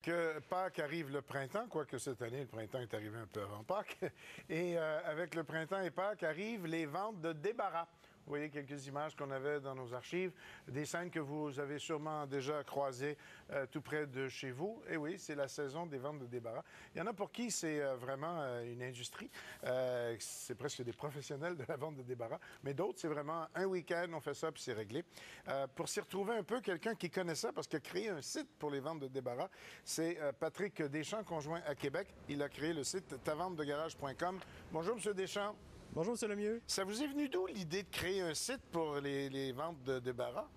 Que Pâques arrive le printemps, quoique cette année, le printemps est arrivé un peu avant Pâques. Et avec le printemps et Pâques arrivent les ventes de débarras. Vous voyez quelques images qu'on avait dans nos archives, des scènes que vous avez sûrement déjà croisées tout près de chez vous. Et oui, c'est la saison des ventes de débarras. Il y en a pour qui c'est vraiment une industrie. C'est presque des professionnels de la vente de débarras. Mais d'autres, c'est vraiment un week-end, on fait ça, puis c'est réglé. Pour s'y retrouver un peu, quelqu'un qui connaît ça, parce qu'il a créé un site pour les ventes de débarras, c'est Patrick Deschamps, conjoint à Québec. Il a créé le site taventedegarage.com. Bonjour, M. Deschamps. Bonjour, M. Lemieux. Ça vous est venu d'où l'idée de créer un site pour les ventes de débarras?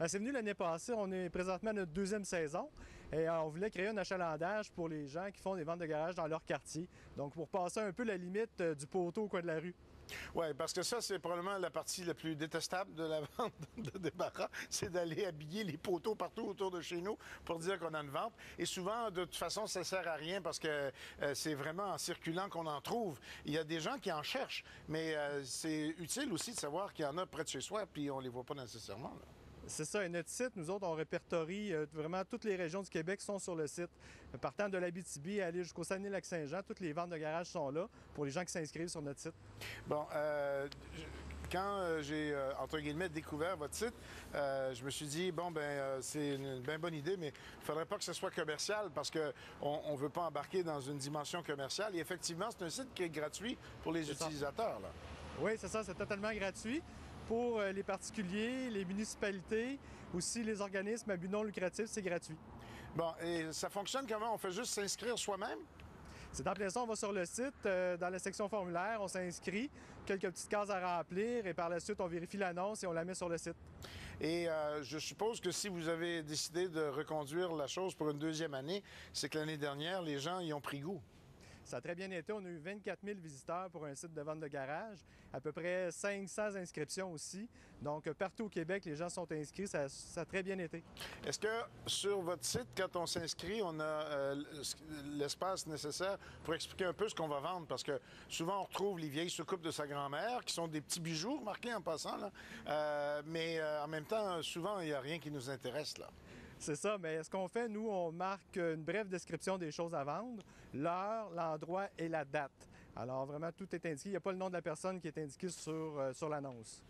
C'est venu l'année passée. On est présentement à notre deuxième saison et on voulait créer un achalandage pour les gens qui font des ventes de garage dans leur quartier. Donc, pour passer un peu la limite du poteau au coin de la rue. Oui, parce que ça, c'est probablement la partie la plus détestable de la vente de débarras, c'est d'aller habiller les poteaux partout autour de chez nous pour dire qu'on a une vente. Et souvent, de toute façon, ça sert à rien parce que c'est vraiment en circulant qu'on en trouve. Il y a des gens qui en cherchent, mais c'est utile aussi de savoir qu'il y en a près de chez soi, puis on les voit pas nécessairement, là. C'est ça. Et notre site, nous autres, on répertorie vraiment toutes les régions du Québec sont sur le site. Partant de l'Abitibi à aller jusqu'au Saguenay-Lac-Saint-Jean, toutes les ventes de garage sont là pour les gens qui s'inscrivent sur notre site. Bon, quand j'ai, entre guillemets, découvert votre site, je me suis dit, bon, c'est une bien bonne idée, mais il ne faudrait pas que ce soit commercial parce qu'on ne veut pas embarquer dans une dimension commerciale. Et effectivement, c'est un site qui est gratuit pour les utilisateurs, là. Oui, c'est ça, c'est totalement gratuit. Pour les particuliers, les municipalités, aussi les organismes à but non lucratif, c'est gratuit. Bon, et ça fonctionne comment? On fait juste s'inscrire soi-même? C'est en plein ça, on va sur le site, dans la section formulaire, on s'inscrit, quelques petites cases à remplir et par la suite, on vérifie l'annonce et on la met sur le site. Et je suppose que si vous avez décidé de reconduire la chose pour une deuxième année, c'est que l'année dernière, les gens y ont pris goût. Ça a très bien été. On a eu 24 000 visiteurs pour un site de vente de garage, à peu près 500 inscriptions aussi. Donc, partout au Québec, les gens sont inscrits. Ça a très bien été. Est-ce que sur votre site, quand on s'inscrit, on a l'espace nécessaire pour expliquer un peu ce qu'on va vendre? Parce que souvent, on retrouve les vieilles soucoupes de sa grand-mère, qui sont des petits bijoux, remarquez en passant, là. Mais en même temps, souvent, il n'y a rien qui nous intéresse, là. C'est ça, mais ce qu'on fait, nous, on marque une brève description des choses à vendre, l'heure, l'endroit et la date. Alors, vraiment, tout est indiqué. Il n'y a pas le nom de la personne qui est indiqué sur l'annonce.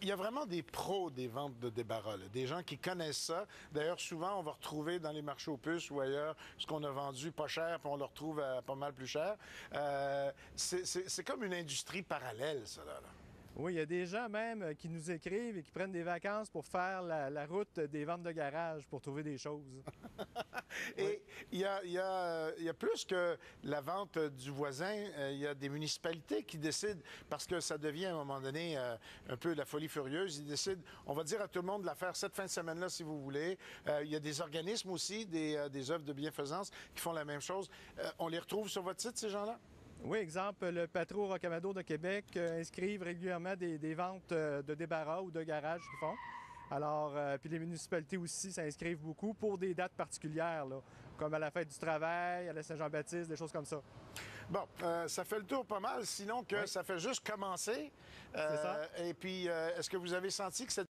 Il y a vraiment des pros des ventes de débarras, là, des gens qui connaissent ça. D'ailleurs, souvent, on va retrouver dans les marchés aux puces ou ailleurs ce qu'on a vendu pas cher, puis on le retrouve à pas mal plus cher. C'est comme une industrie parallèle, ça, là. Oui, il y a des gens même qui nous écrivent et qui prennent des vacances pour faire la route des ventes de garage pour trouver des choses. Et il y a plus que la vente du voisin, il y a des municipalités qui décident, parce que ça devient à un moment donné un peu la folie furieuse, ils décident, on va dire à tout le monde de la faire cette fin de semaine-là si vous voulez. Il y a des organismes aussi, des œuvres de bienfaisance qui font la même chose. On les retrouve sur votre site, ces gens-là? Oui, exemple, le Patro Rocamadour de Québec inscrivent régulièrement des ventes de débarras ou de garages qu'ils font. Alors, puis les municipalités aussi s'inscrivent beaucoup pour des dates particulières, là, comme à la fête du travail, à la Saint-Jean-Baptiste, des choses comme ça. Bon, ça fait le tour pas mal, sinon que ça fait juste commencer. C'est ça. Et puis, est-ce que vous avez senti que cette